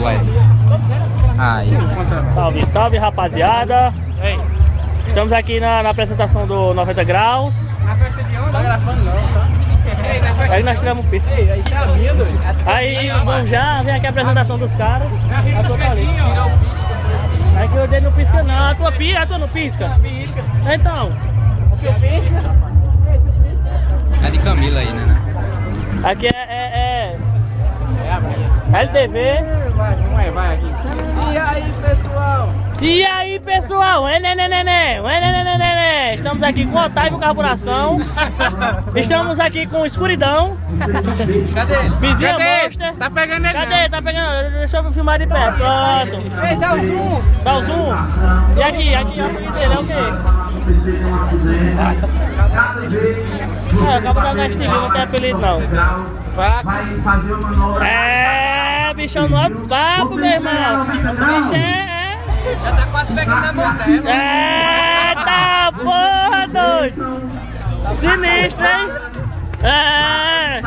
leve. Aí. Salve, salve, rapaziada. Estamos aqui na apresentação do 90 Graus. Na festa de onda? Tá gravando não, tá? Aí nós tiramos o pisco. Ei, aí você é a minha, doido. Aí, vamos já, vem aqui a apresentação dos caras. A tua tá ali. Tirou o pisco. É que o dedo não pisca não. A tua não pisca? Pisca. Então. Você pisca? É de Camila aí, né? Aqui É a minha. LTV. Vai aqui. E aí, pessoal? E aí, pessoal? Estamos aqui com o Otávio Carburação. Estamos aqui com Escuridão. Cadê? Vizinha Monster. Tá pegando ele? Cadê? Tá pegando? Deixa eu filmar de perto. Pronto. Ei, dá o zoom. Dá o zoom. E aqui, ó, ele é o quê? É, o cabo da Next TV não tem apelido não. É, bichão no alto papo, meu irmão. Bicho Já tá quase pegando na mão dela. Eita porra, doido. Sinistro, hein? É.